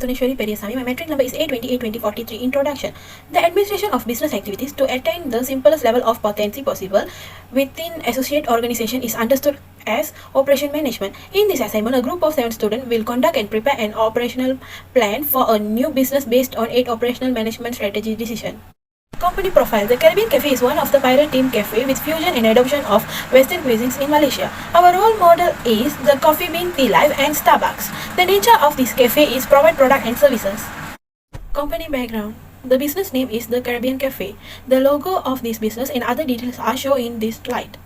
THUNESWARI PERIASAMY. My metric number is A282043. Introduction. The administration of business activities to attain the simplest level of potency possible within associate organization is understood as operation management. In this assignment, a group of 7 students will conduct and prepare an operational plan for a new business based on 8 operational management strategy decisions. Company profile. The Caribbean Cafe is one of the pirate team cafe with fusion and adoption of Western cuisines in Malaysia. Our role model is the Coffee Bean Tea Life and Starbucks. The nature of this cafe is provide product and services. Company background. The business name is the Caribbean Cafe. The logo of this business and other details are shown in this slide.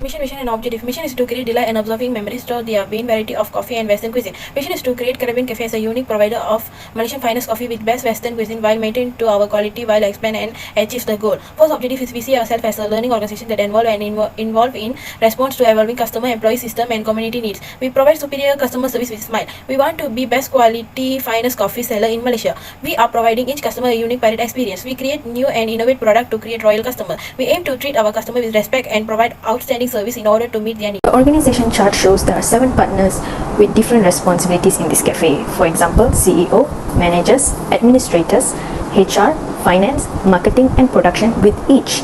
Mission and objective. Mission is to create delight and observing memories through the wide variety of coffee and Western cuisine. Mission is to create Caribbean Cafe as a unique provider of Malaysian finest coffee with best Western cuisine while maintaining to our quality while expand and achieve the goal. First objective is we see ourselves as a learning organization that involve in response to evolving customer, employee system and community needs. We provide superior customer service with smile. We want to be best quality finest coffee seller in Malaysia. We are providing each customer a unique pirate experience. We create new and innovative product to create royal customer. We aim to treat our customer with respect and provide outstanding service in order to meet their needs. The organization chart shows there are 7 partners with different responsibilities in this cafe. For example, CEO, managers, administrators, HR, finance, marketing and production, with each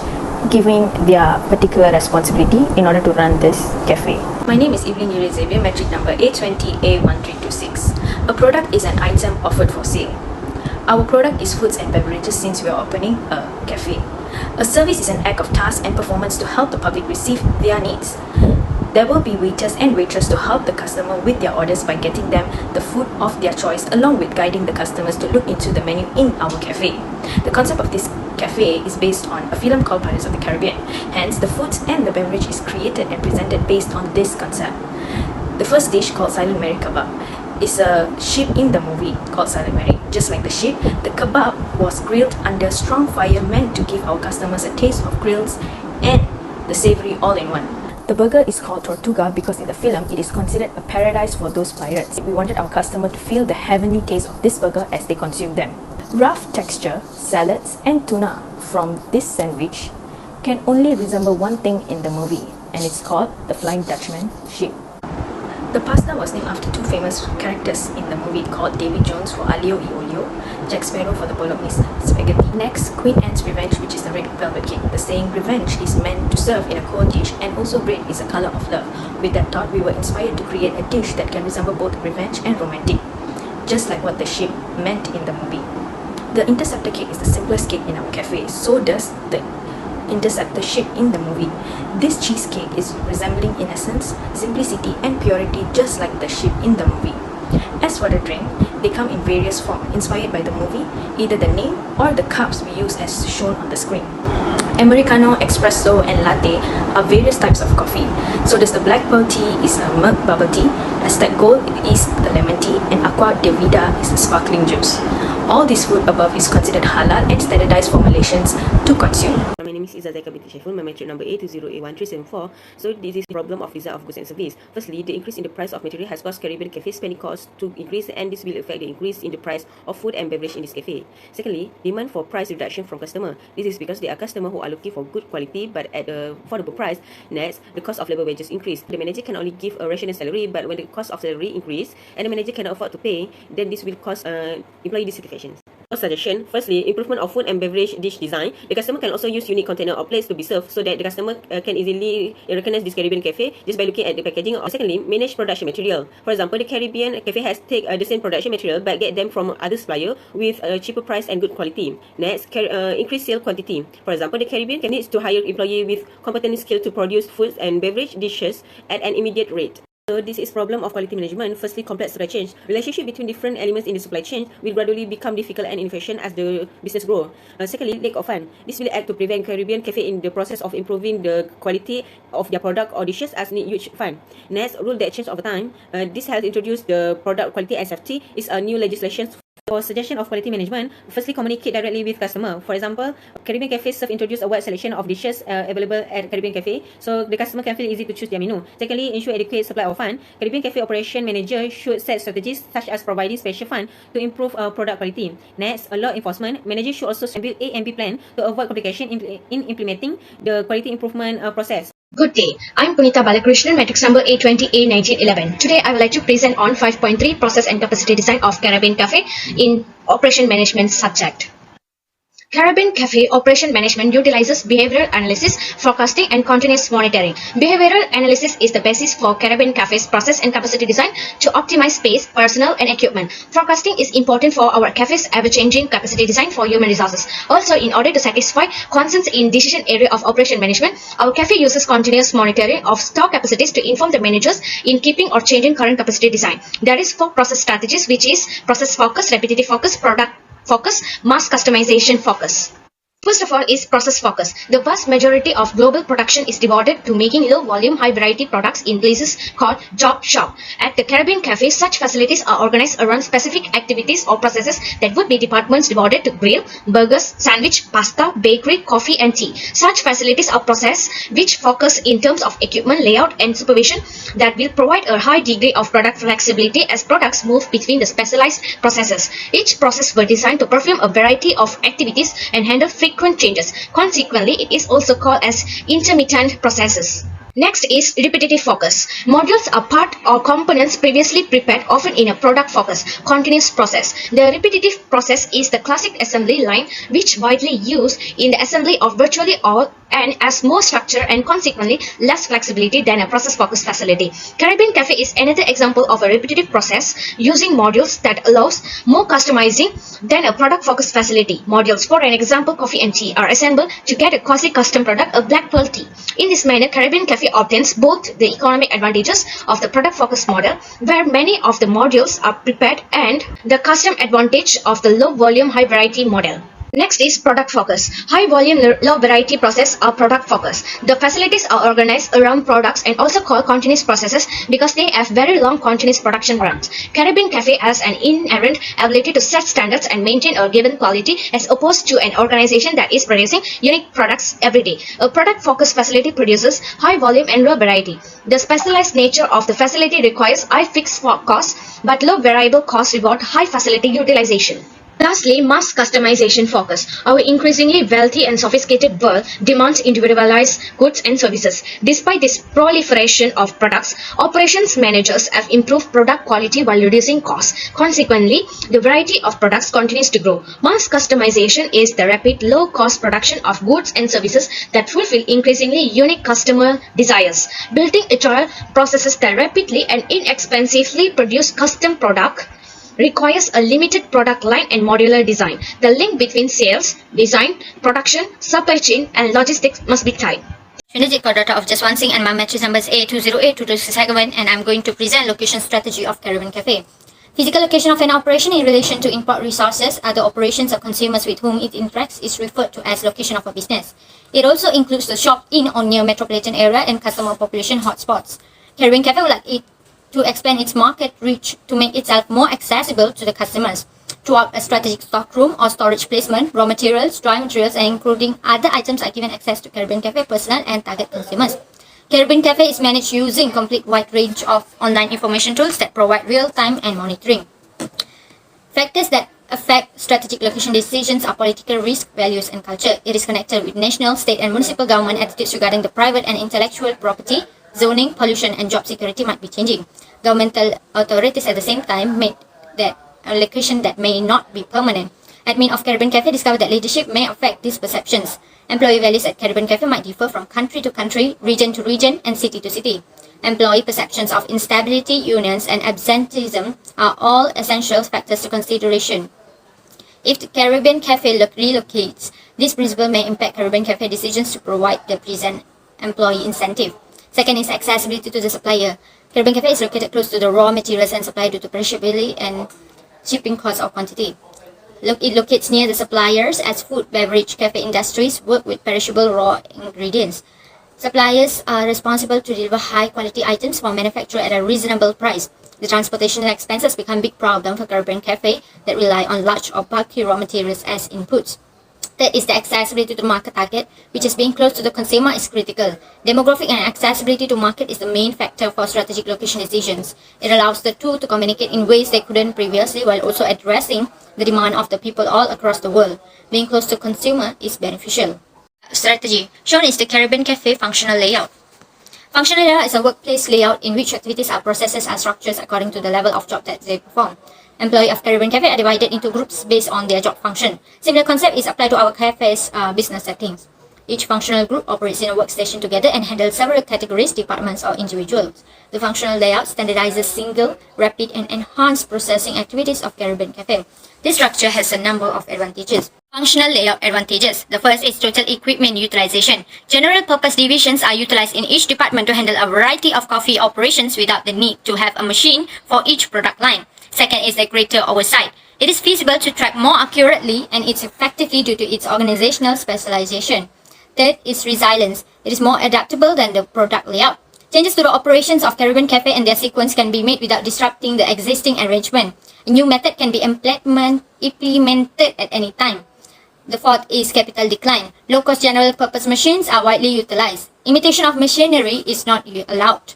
giving their particular responsibility in order to run this cafe. My name is EVELEEN XAVIER, metric number A20A1326. A product is an item offered for sale. Our product is foods and beverages since we are opening a cafe. A service is an act of task and performance to help the public receive their needs. There will be waiters and waitress to help the customer with their orders by getting them the food of their choice, along with guiding the customers to look into the menu in our cafe. The concept of this cafe is based on a film called Pirates of the Caribbean. Hence, the foods and the beverage is created and presented based on this concept. The first dish, called Silent Mary Kebab, is a ship in the movie called Silent Mary. Just like the ship, the kebab was grilled under strong fire meant to give our customers a taste of grills and the savory all in one. The burger is called Tortuga because in the film it is considered a paradise for those pirates. We wanted our customer to feel the heavenly taste of this burger as they consume them. Rough texture, salads and tuna from this sandwich can only resemble one thing in the movie, and it's called the Flying Dutchman ship. The pasta was named after 2 famous characters in the movie called Davy Jones for Aglio e Olio, Jack Sparrow for the Bolognese spaghetti. Next, Queen Anne's Revenge, which is the red velvet cake. The saying revenge is meant to serve in a cold dish, and also red is a color of love. With that thought, we were inspired to create a dish that can resemble both revenge and romantic, just like what the ship meant in the movie. The interceptor cake is the simplest cake in our cafe, so does the interceptor ship in the movie. This cheesecake is resembling innocence, simplicity and purity, just like the ship in the movie. As for the drink, they come in various forms inspired by the movie, either the name or the cups we use as shown on the screen. Americano, espresso and latte are various types of coffee. So does the black pearl tea is a milk bubble tea, Aztec Gold is the lemon tea, and Aqua de Vida is the sparkling juice. All this food above is considered halal and standardized for Malaysians to consume. My name is ZAIKHA Binti ISHAIFUL. My metric number A20A1374. So this is the problem of result of goods and service. Firstly, the increase in the price of material has caused Caribbean cafe spending costs to increase, and this will affect the increase in the price of food and beverage in this cafe. Secondly, demand for price reduction from customer. This is because there are customers who are looking for good quality but at an affordable price. Next, the cost of labor wages increase. The manager can only give a rational salary, but when the cost of salary increase and the manager cannot afford to pay, then this will cause employee dissatisfaction. Suggestion. Firstly, improvement of food and beverage dish design. The customer can also use unique container or plates to be served so that the customer can easily recognize this Caribbean cafe just by looking at the packaging. Or secondly, manage production material. For example, the Caribbean cafe has take the same production material but get them from other supplier with a cheaper price and good quality. Next, increase sale quantity. For example, the Caribbean can needs to hire employee with competent skill to produce foods and beverage dishes at an immediate rate. So this is problem of quality management. Firstly, complex supply chain. Relationship between different elements in the supply chain will gradually become difficult and inefficient as the business grows. Secondly, lack of fund. This will act to prevent Caribbean cafe in the process of improving the quality of their product or dishes as need huge fund. Next, rule that change over time. This has introduced the product quality SFT is a new legislation. For suggestion of quality management, firstly, communicate directly with customer. For example, Caribbean cafes introduce a wide selection of dishes available at Caribbean cafe, so the customer can feel easy to choose their menu. Secondly, ensure adequate supply of fund. Caribbean cafe operation manager should set strategies such as providing special fund to improve product quality. Next, law enforcement manager should also build A and B plan to avoid complication in implementing the quality improvement process. Good day, I'm Punitha Balakrishnan, matrix number A20A1911. Today I would like to present on 5.3 Process and Capacity Design of Caribbean Cafe in Operation Management subject. Caribbean Cafe Operation Management utilizes behavioral analysis, forecasting, and continuous monitoring. Behavioral analysis is the basis for Caribbean Cafe's process and capacity design to optimize space, personnel, and equipment. Forecasting is important for our cafe's ever-changing capacity design for human resources. Also, in order to satisfy concerns in decision area of operation management, our cafe uses continuous monitoring of store capacities to inform the managers in keeping or changing current capacity design. There is 4 process strategies, which is process focus, repetitive focus, product focus, mass customization focus. First of all is process focus. The vast majority of global production is devoted to making low volume, high variety products in places called job shop. At the Caribbean Cafe, such facilities are organized around specific activities or processes that would be departments devoted to grill, burgers, sandwich, pasta, bakery, coffee, and tea. Such facilities are processes which focus in terms of equipment, layout, and supervision that will provide a high degree of product flexibility as products move between the specialized processes. Each process was designed to perform a variety of activities and handle frequent changes. Consequently, it is also called as intermittent processes. Next is repetitive focus. Modules are part or components previously prepared, often in a product focus, continuous process. The repetitive process is the classic assembly line which widely used in the assembly of virtually all and has more structure and consequently less flexibility than a process focus facility. Caribbean Cafe is another example of a repetitive process using modules that allows more customizing than a product focus facility. Modules, for an example, coffee and tea, are assembled to get a quasi custom product, a black pearl tea. In this manner, Caribbean Cafe obtains both the economic advantages of the product focus model, where many of the modules are prepared, and the custom advantage of the low volume, high variety model. Next is product focus. High volume, low variety process are product focus. The facilities are organized around products and also called continuous processes because they have very long continuous production runs. Caribbean Cafe has an inherent ability to set standards and maintain a given quality as opposed to an organization that is producing unique products every day. A product focused facility produces high volume and low variety. The specialized nature of the facility requires high fixed costs but low variable costs reward high facility utilization. Lastly, mass customization focus. Our increasingly wealthy and sophisticated world demands individualized goods and services. Despite this proliferation of products, operations managers have improved product quality while reducing costs. Consequently, the variety of products continues to grow. Mass customization is the rapid, low-cost production of goods and services that fulfill increasingly unique customer desires. Building agile processes that rapidly and inexpensively produce custom product requires a limited product line and modular design. The link between sales, design, production, supply chain, and logistics must be tight. Shinajit, daughter of JASWANT Singh, and my matrix number is A208226, and I'm going to present location strategy of Caribbean Cafe. Physical location of an operation in relation to import resources, other operations or consumers with whom it interacts is referred to as location of a business. It also includes the shop in or near metropolitan area and customer population hotspots. Caribbean Cafe would like it to expand its market reach to make itself more accessible to the customers. Throughout a strategic stockroom or storage placement, raw materials, dry materials, and including other items are given access to Caribbean Cafe personnel and target consumers. Caribbean Cafe is managed using complete wide range of online information tools that provide real-time and monitoring. Factors that affect strategic location decisions are political risk, values, and culture. It is connected with national, state, and municipal government attitudes regarding the private and intellectual property. Zoning, pollution, and job security might be changing. Governmental authorities at the same time made that a location that may not be permanent. Admin of Caribbean Cafe discovered that leadership may affect these perceptions. Employee values at Caribbean Cafe might differ from country to country, region to region, and city to city. Employee perceptions of instability, unions, and absenteeism are all essential factors to consideration. If the Caribbean Cafe relocates, this principle may impact Caribbean Cafe decisions to provide the present employee incentive. Second is accessibility to the supplier. Caribbean Cafe is located close to the raw materials and supply due to perishability and shipping cost or quantity. It locates near the suppliers as food, beverage, cafe industries work with perishable raw ingredients. Suppliers are responsible to deliver high-quality items for manufacture at a reasonable price. The transportation expenses become a big problem for Caribbean Cafe that rely on large or bulky raw materials as inputs. Third is the accessibility to the market target, which is being close to the consumer is critical. Demographic and accessibility to market is the main factor for strategic location decisions. It allows the two to communicate in ways they couldn't previously while also addressing the demand of the people all across the world. Being close to consumer is beneficial. Strategy. Shown is the Caribbean Cafe functional layout. Functional layout is a workplace layout in which activities or processes are structured according to the level of job that they perform. Employees of Caribbean Cafe are divided into groups based on their job function. Similar concept is applied to our cafe's business settings. Each functional group operates in a workstation together and handles several categories, departments, or individuals. The functional layout standardizes single, rapid, and enhanced processing activities of Caribbean Cafe. This structure has a number of advantages. Functional layout advantages. The first is total equipment utilization. General purpose divisions are utilized in each department to handle a variety of coffee operations without the need to have a machine for each product line. Second is the greater oversight. It is feasible to track more accurately and it's effectively due to its organizational specialization. Third is resilience. It is more adaptable than the product layout. Changes to the operations of Caribbean Cafe and their sequence can be made without disrupting the existing arrangement. A new method can be implemented at any time. The fourth is capital decline. Low-cost general-purpose machines are widely utilized. Imitation of machinery is not allowed.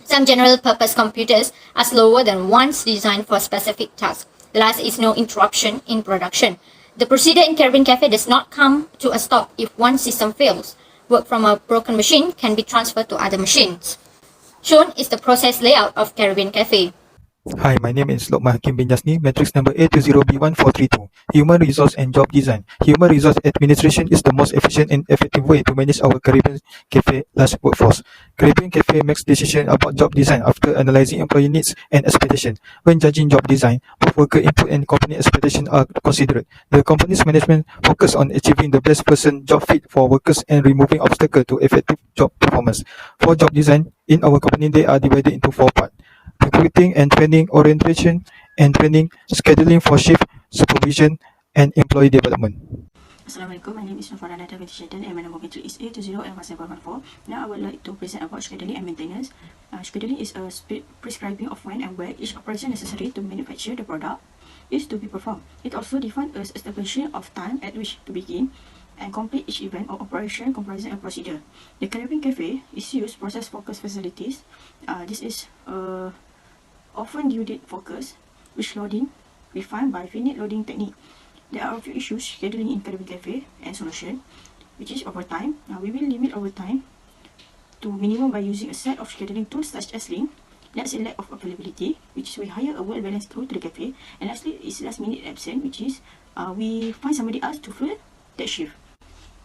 Some general-purpose computers are slower than ones designed for specific tasks. The last is no interruption in production. The procedure in Caribbean Cafe does not come to a stop if one system fails. Work from a broken machine can be transferred to other machines. Shown is the process layout of Caribbean Cafe. Hi, my name is LUQMAN Hakim bin JASNI, matrix number A20B1432. Human Resource and Job Design. Human Resource Administration is the most efficient and effective way to manage our Caribbean Cafe large workforce. Caribbean Cafe makes decisions about job design after analyzing employee needs and expectations. When judging job design, both worker input and company expectations are considered. The company's management focus on achieving the best person job fit for workers and removing obstacles to effective job performance. For job design, in our company, they are divided into 4 parts. Recruiting and training, orientation and training, scheduling for shift, supervision, and employee development. Assalamualaikum, my name is FARAH Binti and my number matrix is A20L1714. Now I would like to present about scheduling and maintenance. Scheduling is a prescribing of when and where each operation necessary to manufacture the product is to be performed. It also defines an establishment of time at which to begin and complete each event or operation comprising a procedure. The Caribbean Cafe is used process-focused facilities. This is often due date focus, which loading refined by finite loading technique. There are a few issues scheduling in Caribbean Cafe and solution, which is overtime. We will limit overtime to minimum by using a set of scheduling tools such as Link. That's a lack of availability, which is we hire a well-balanced crew to the cafe. And lastly is last minute absent, which is we find somebody else to fill that shift.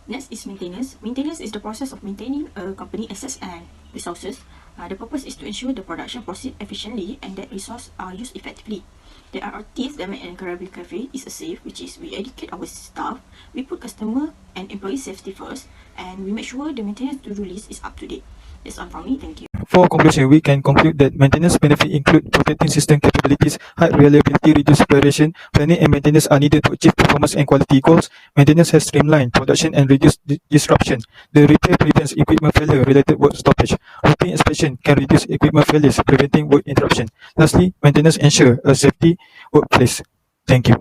Next is maintenance. Maintenance is the process of maintaining a company assets and resources. The purpose is to ensure the production proceeds efficiently and that resources are used effectively. There are tips that make an Caribbean Cafe is a safe, which is we educate our staff, we put customer and employee safety first, and we make sure the maintenance to-do list is up to date. That's all from me. Thank you. For conclusion, we can conclude that maintenance benefits include protecting system capabilities, high reliability, reduced variation. Planning and maintenance are needed to achieve performance and quality goals. Maintenance has streamlined production and reduced disruption. The repair prevents equipment failure related work stoppage. Routine inspection can reduce equipment failures, preventing work interruption. Lastly, maintenance ensures a safety workplace. Thank you.